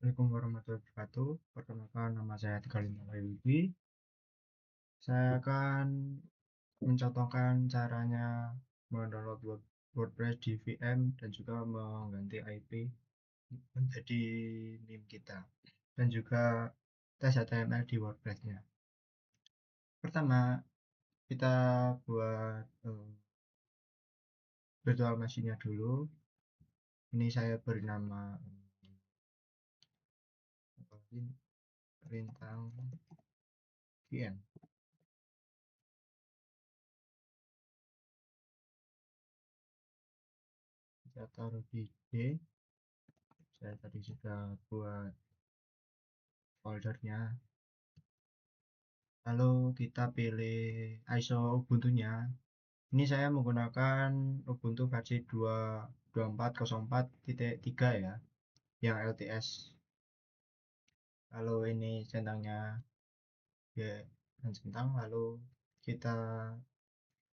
Assalamualaikum warahmatullahi wabarakatuh. Perkenalkan, nama saya Tegar Lintang Wibi. Saya akan mencontohkan caranya mendownload WordPress di VM dan juga mengganti IP menjadi NIM kita, dan juga tes HTML di WordPress-nya. Pertama, kita buat virtual machine-nya dulu. Ini saya beri nama Lintang VM. Kita taruh di D. Saya tadi sudah buat foldernya. Lalu kita pilih ISO Ubuntu-nya. Ini saya menggunakan Ubuntu versi 2404.3 ya, yang LTS. Lalu ini centangnya ya, dan centang. Lalu kita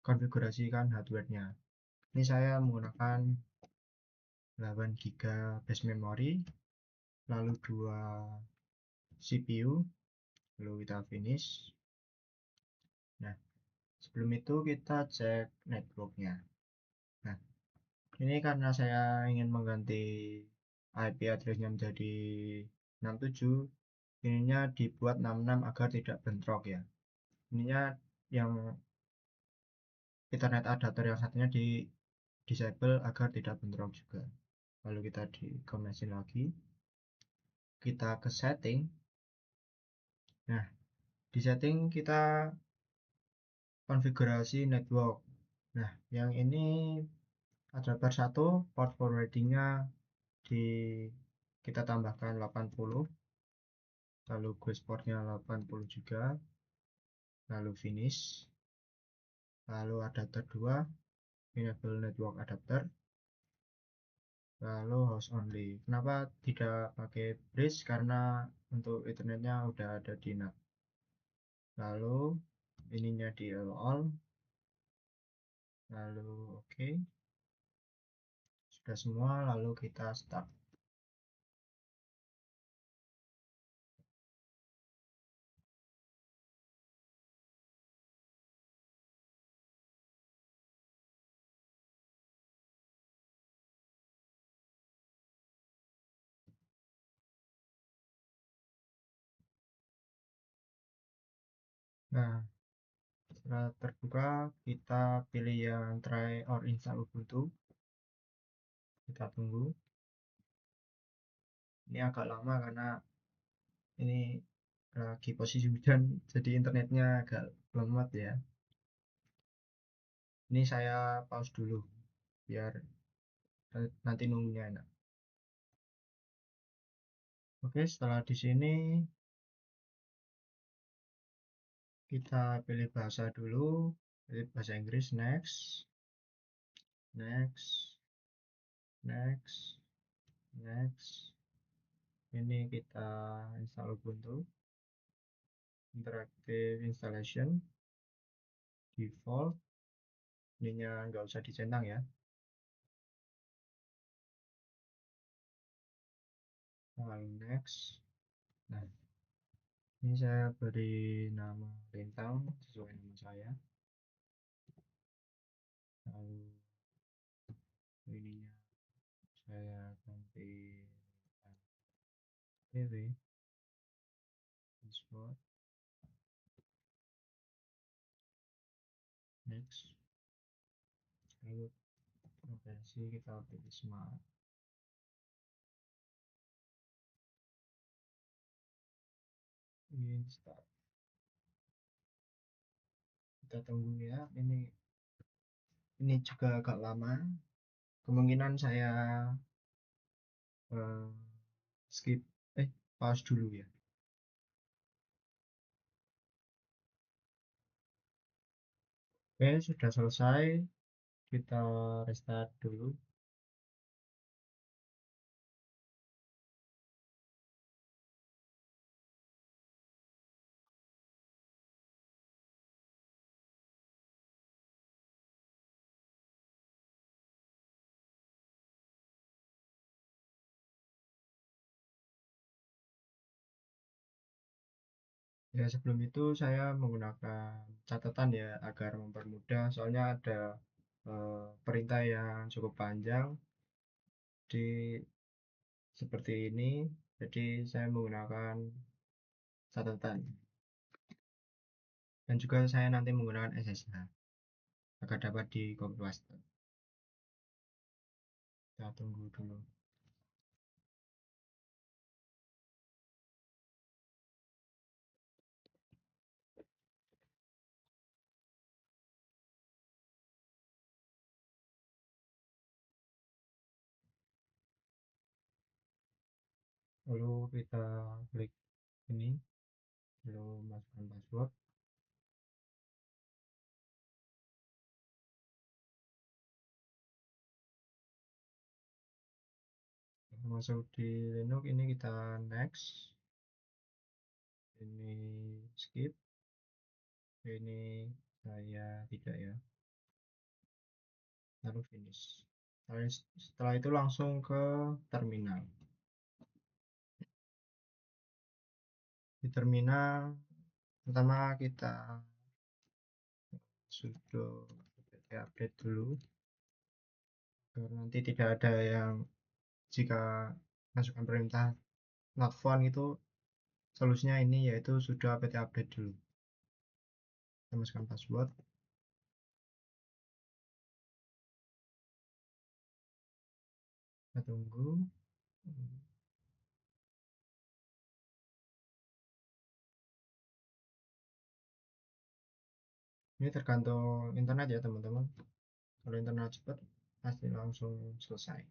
konfigurasikan hardware-nya. Ini saya menggunakan 8 GB base memory, lalu 2 CPU, lalu kita finish. Nah, sebelum itu kita cek network-nya. Nah, ini karena saya ingin mengganti IP address-nya menjadi 67, ininya dibuat 66 agar tidak bentrok ya. Ininya yang Ethernet adapter yang satunya di disable agar tidak bentrok juga. Lalu kita dikoneksi lagi, kita ke setting. Nah, di setting kita konfigurasi network. Nah, yang ini adapter 1 port forwarding-nya di kita tambahkan 80, lalu guest portnya 80 juga, lalu finish. Lalu adapter 2 enable network adapter, lalu host only. Kenapa tidak pakai bridge? Karena untuk ethernetnya udah ada di NAT. Lalu ininya di all, lalu oke. Sudah semua, lalu kita start. Nah, setelah terbuka, kita pilih yang try or install Ubuntu. Kita tunggu. Ini agak lama karena ini lagi posisi hujan, jadi internetnya agak lemot ya. Ini saya pause dulu biar nanti nunggunya enak. Oke, setelah di sini kita pilih bahasa dulu, pilih bahasa Inggris, next, next, next, next. Ini kita install Ubuntu, interactive installation, default. Ininya nggak usah dicentang ya. Lalu next. Nah, ini saya beri nama Lintang sesuai nama saya. Lalu ininya saya ganti PW password, next. Lalu versi kita pilih smart. Install. Kita tunggu ya, ini juga agak lama. Kemungkinan saya uh, skip pause dulu ya. Oke, sudah selesai. Kita restart dulu. Ya, sebelum itu saya menggunakan catatan ya agar mempermudah, soalnya ada perintah yang cukup panjang di seperti ini, jadi saya menggunakan catatan dan juga saya nanti menggunakan SSH agar dapat di copy paste. Kita tunggu dulu. Lalu kita klik ini, lalu masukkan password. Masuk di Linux ini kita next, ini skip, ini saya tidak ya, lalu finish. Setelah itu langsung ke terminal. Di terminal pertama kita sudo apt update dulu agar nanti tidak ada yang jika masukkan perintah not found itu solusinya ini, yaitu sudo apt update dulu. Kita masukkan password, kita tunggu. Ini tergantung internet ya teman-teman, kalau internet cepat pasti langsung selesai.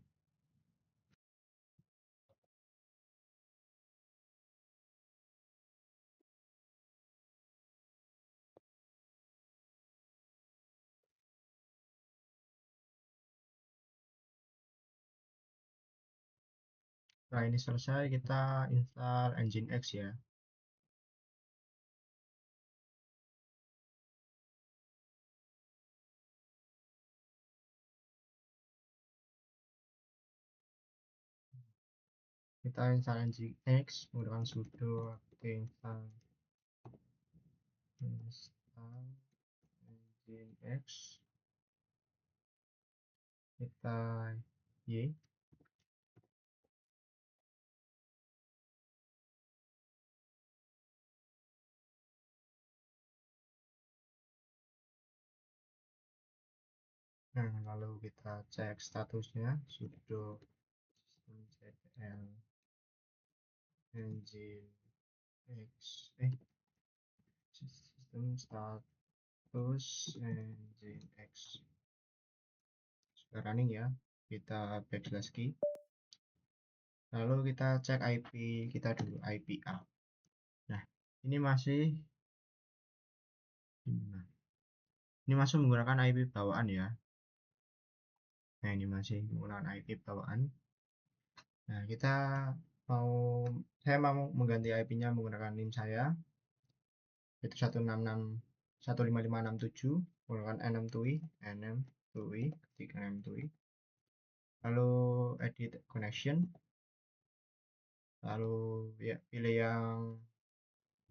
Setelah ini selesai, kita install Nginx ya. Kita install Nginx menggunakan sudo apt install Nginx, kita y. Nah, lalu kita cek statusnya sudo systemctl nginx system status nginx sudah running ya. Kita backslash key, lalu kita cek IP kita dulu, IP A. Nah, ini masih ini masih menggunakan IP bawaan ya. Nah, ini masih menggunakan IP bawaan. Nah, mau saya mau mengganti IP-nya menggunakan NIM saya, yaitu 166.15567 menggunakan enum-tui, ketik enum-tui, lalu edit connection, lalu ya pilih yang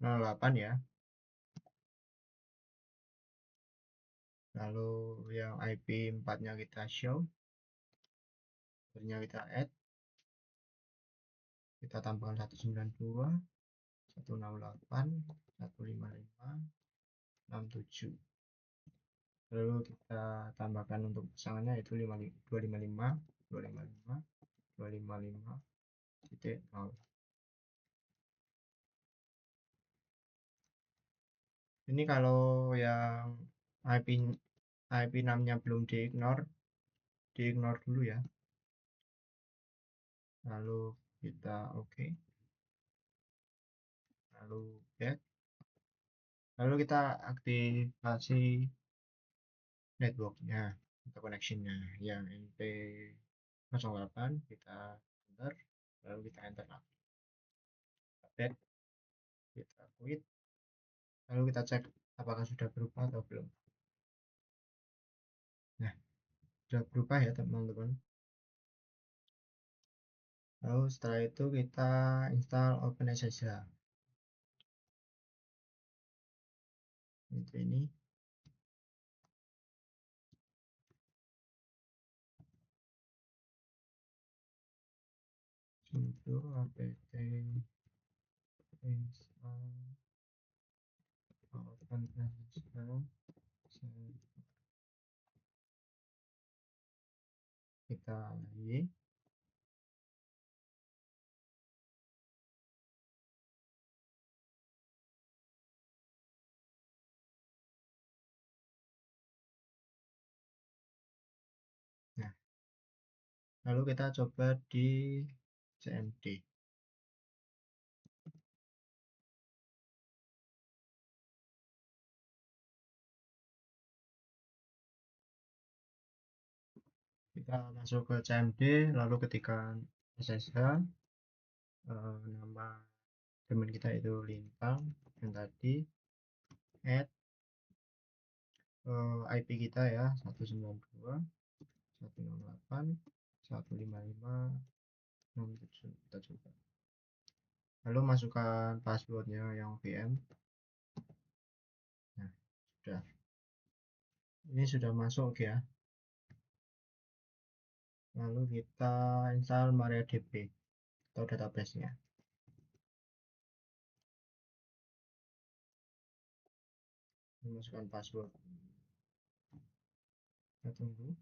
08 ya, lalu yang IP 4 nya kita show, ternyata kita add, kita tambahkan 192.168.155.67, lalu kita tambahkan untuk pasangannya itu 255 255 255.0. Ini kalau yang IP IP 6-nya belum di-ignore dulu ya. Lalu kita oke. Lalu back. Lalu kita aktifasi networknya atau connectionnya yang NP08, kita enter, lalu kita enter lagi. Back, kita quit. Lalu kita cek apakah sudah berubah atau belum. Nah, sudah berubah ya teman-teman. Lalu setelah itu kita install OpenSSH. itu ini sudo apt install open install kita lagi. Nah, lalu kita coba di cmd. Kita masuk ke cmd, lalu ketikkan ssh, nama domain kita itu lintang, yang tadi add IP kita ya 192.168.155.67. Kita coba. Lalu masukkan passwordnya yang VM. Nah, sudah. Ini sudah masuk ya. Lalu kita install MariaDB atau database-nya. Masukkan password. Kita tunggu.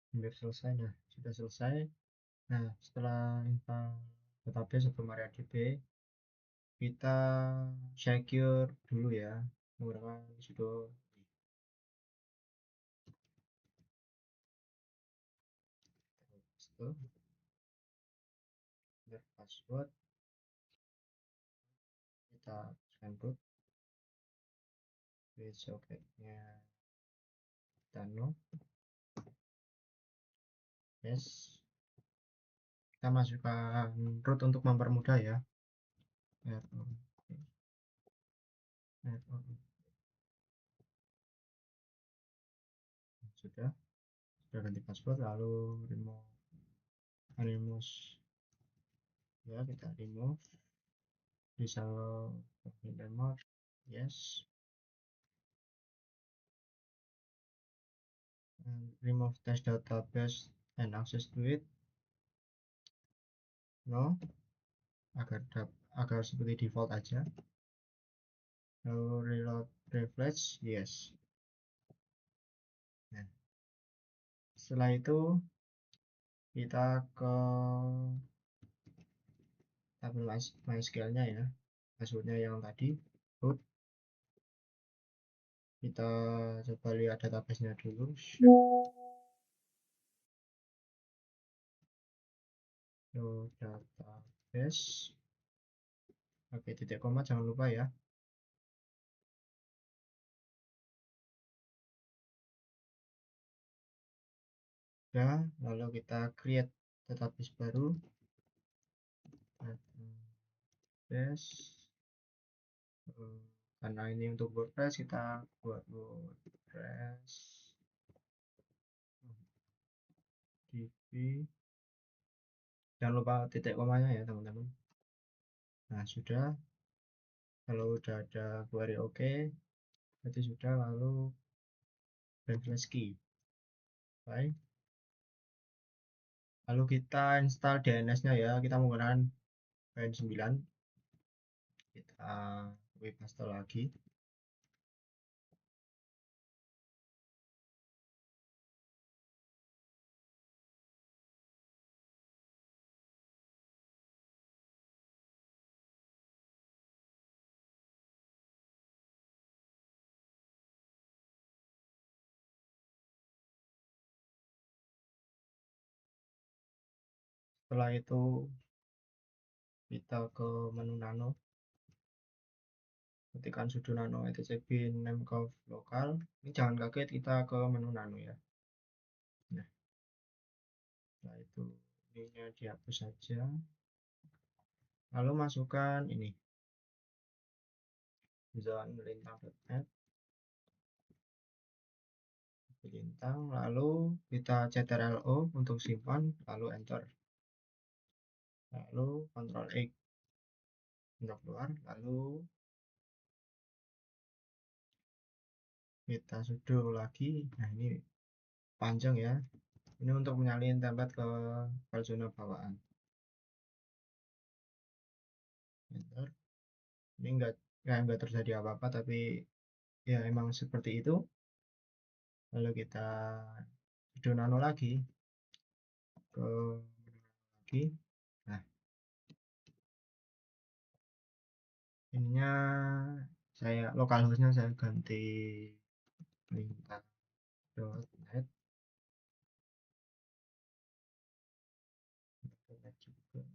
Hampir selesai. Nah, sudah selesai. Nah, setelah install database atau MariaDB, kita secure dulu ya menggunakan sudo password. Kita scan root with socketnya Tano. Yes, kita masukkan root untuk mempermudah ya. Sudah ganti password, lalu remove ya, kita remove disable remote. Yes, and remove test database and access to it. No, agar seperti default aja. Lalu reload refresh. Yes. Nah, setelah itu kita ke tabel MySQL-nya ya, passwordnya yang tadi root. Kita coba lihat database-nya dulu. Database. Oke, titik koma jangan lupa ya. Ya, lalu kita create database baru. Database. Karena ini untuk WordPress, kita buat WordPress db. Jangan lupa titik komanya ya teman-teman. Nah, sudah. Kalau udah ada query oke, berarti sudah. Lalu backslash key. Baik. Lalu kita install DNS-nya ya. Kita menggunakan PN9. Kita copy paste lagi. Setelah itu kita ke menu nano, ketikkan sudo nano etc bin memcov lokal. Ini jangan kaget, kita ke menu nano ya. Nah, setelah itu ininya dihapus saja. Lalu masukkan ini zone lintang.add lintang, lalu kita ctrl-o untuk simpan, lalu enter, lalu Ctrl X untuk keluar, lalu kita sudo lagi. Nah, ini panjang ya, ini untuk menyalin template ke file zona bawaan. Enter. Ini enggak terjadi apa-apa, tapi ya emang seperti itu. Lalu kita sudo nano lagi ke lagi. Nah, ininya lokalhostnya saya ganti lintang.net juga.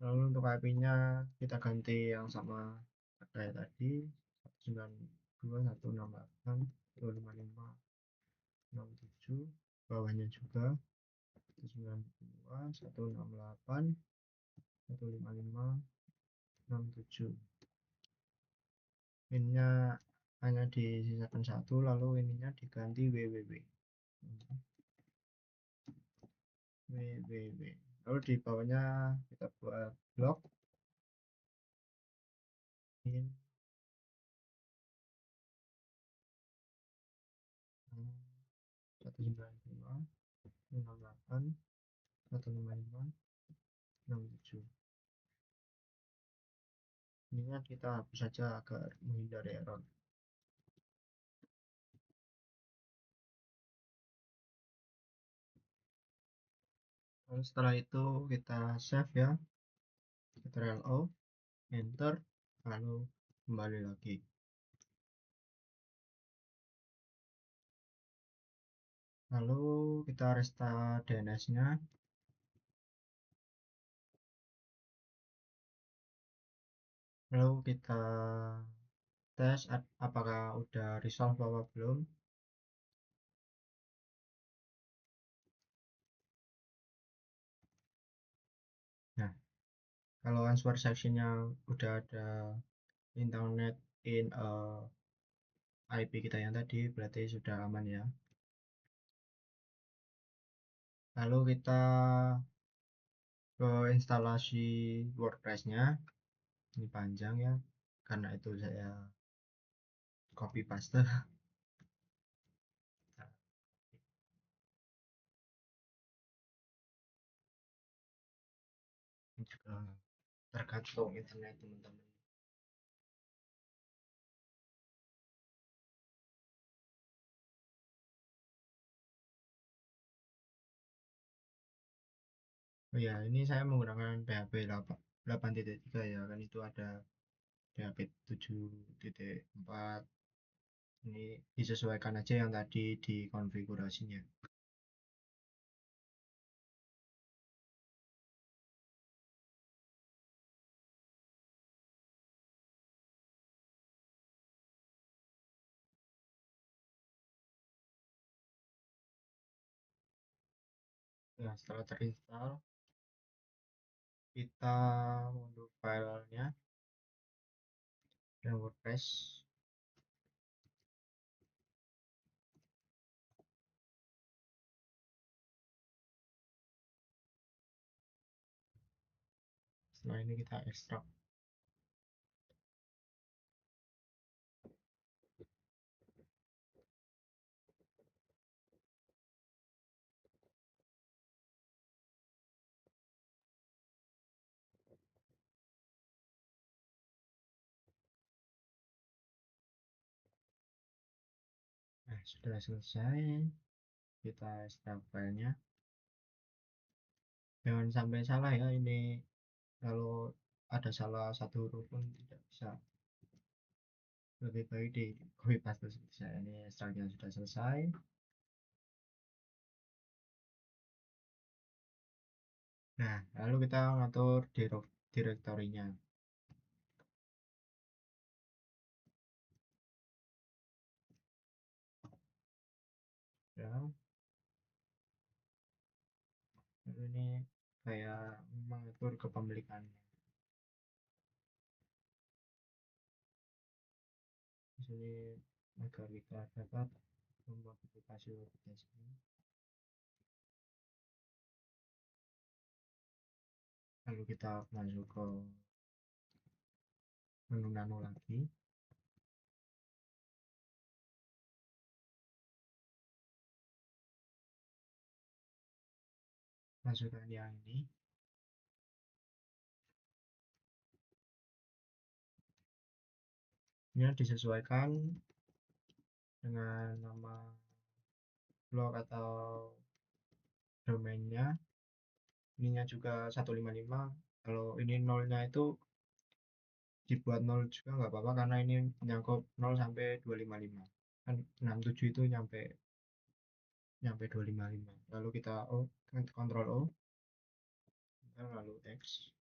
Lalu untuk IP-nya kita ganti yang sama kayak tadi, 192.168.155.67, bawahnya juga 192.168.155.67. Pinnya hanya disisakan satu, lalu ininya diganti www. Lalu di bawahnya kita buat blok in 192.168.155.67. Ininya kita hapus saja agar menghindari error. Lalu setelah itu kita save ya, Ctrl+O, enter, lalu kembali lagi. Lalu kita restart DNS-nya. Lalu kita tes apakah udah resolve apa belum. Nah, kalau answer sectionnya udah ada internet in IP kita yang tadi, berarti sudah aman ya. Lalu kita ke instalasi WordPress-nya. Ini panjang ya, karena itu saya copy paste. Ini juga tergantung internet teman-teman. Oh ya, ini saya menggunakan PHP 8.3 ya, kan itu ada PHP 7.4. Ini disesuaikan aja yang tadi di konfigurasinya. Nah, setelah terinstall, kita unduh filenya dan WordPress. Setelah ini kita ekstrak. Nah, sudah selesai. Kita ekstrak filenya. Jangan sampai salah ya, ini kalau ada salah satu huruf pun tidak bisa, lebih baik di copy paste saja. Ini struknya sudah selesai. Nah, lalu kita ngatur direktorinya ya. Lalu ini kayak mengatur kepemilikannya. Di sini agar kita dapat memodifikasi WordPress ini. Lalu kita masuk ke menu nano lagi, masukkan yang ini disesuaikan dengan nama blog atau domainnya. Ininya juga 155. Kalau ini nolnya itu dibuat 0 juga nggak apa-apa, karena ini menyangkut 0 sampai 255 kan. 67 itu nyampe nyampe 255. Lalu kita Ctrl O, lalu X,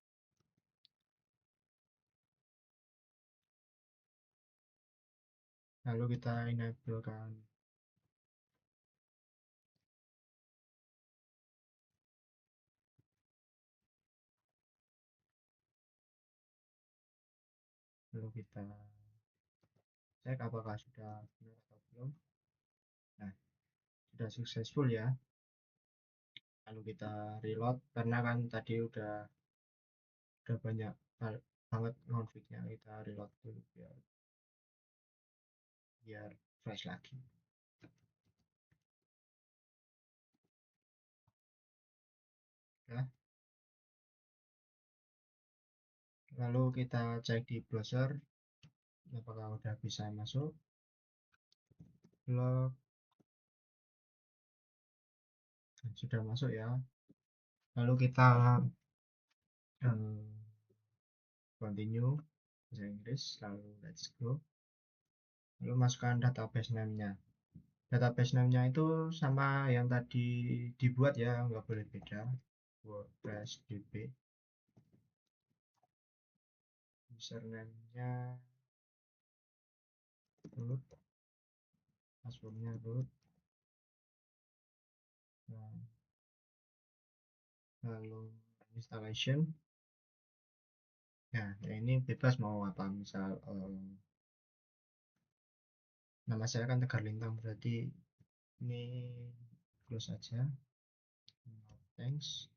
lalu kita enablekan lalu kita cek apakah sudah benar atau belum. Nah, sudah successful ya. Lalu kita reload, karena kan tadi udah banyak banget konfliknya. Kita reload dulu biar fresh lagi ya. Lalu kita cek di browser apakah udah bisa masuk. Blog sudah masuk ya. Lalu kita continue bahasa Inggris, lalu let's go. Lalu masukkan database name-nya. Database name-nya itu sama yang tadi dibuat ya, nggak boleh beda. WordPress DB. Username-nya root, passwordnya root. Nah, lalu installation. Nah, ini bebas mau apa, misal nama saya kan Tegar Lintang, berarti ini close saja. No, thanks.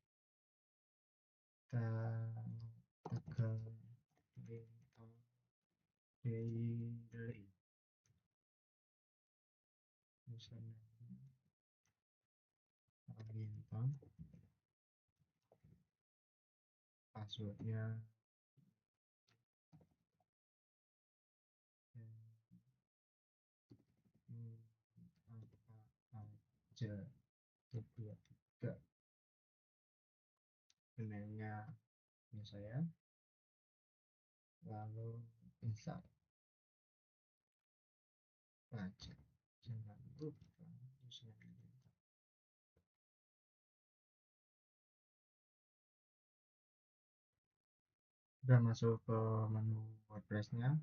Kita Tegar Lintang daily. Username Lintang, passwordnya apa aja, 2 3. Emailnya ini saya, lalu install aja, jangan lupa username. Udah masuk ke menu WordPress-nya.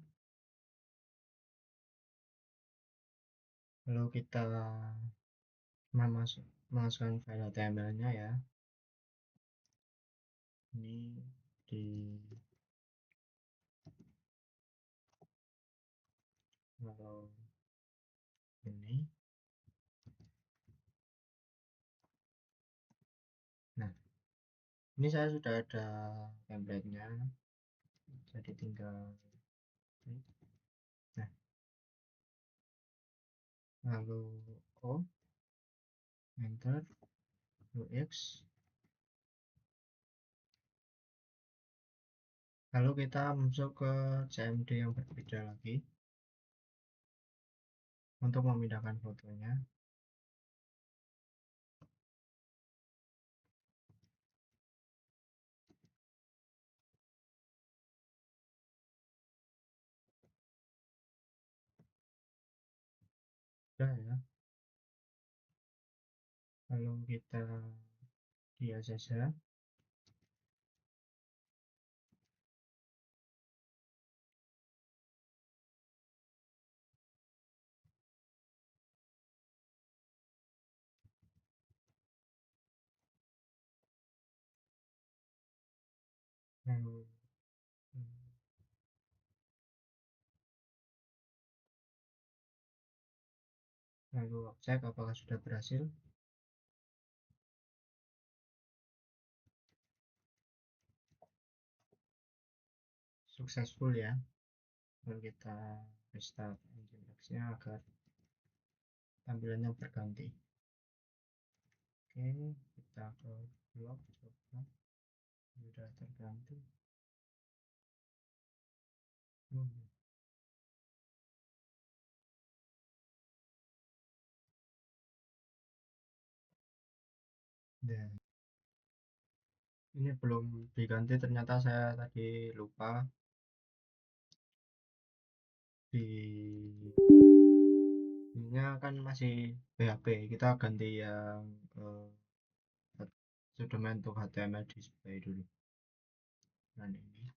Lalu kita memasukkan file HTML-nya ya. Ini di kalau ini. Nah, ini saya sudah ada template-nya, jadi tinggal nah, lalu O, enter, lalu X. Lalu kita masuk ke CMD yang berbeda lagi untuk memindahkan fotonya. Udah ya, kalau kita dia saja. Lalu lalu cek apakah sudah berhasil. Successful ya. Lalu kita restart engine X-nya agar tampilannya berganti. Oke, kita ke log coba sudah terganti. Dan ini belum diganti, ternyata saya tadi lupa di ini kan masih PHP, kita ganti yang sudah untuk HTML display dulu. Nah ini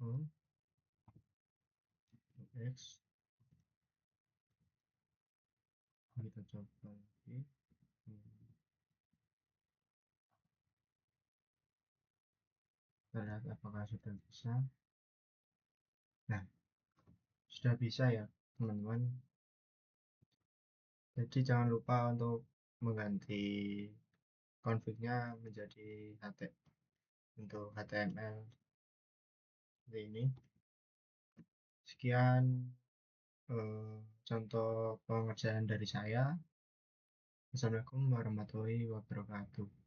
oh, X kita coba lagi. Kita lihat apakah sudah bisa. Nah, sudah bisa ya teman-teman. Jadi jangan lupa untuk mengganti config-nya menjadi untuk HTML seperti ini. Sekian contoh pengerjaan dari saya. Assalamualaikum warahmatullahi wabarakatuh.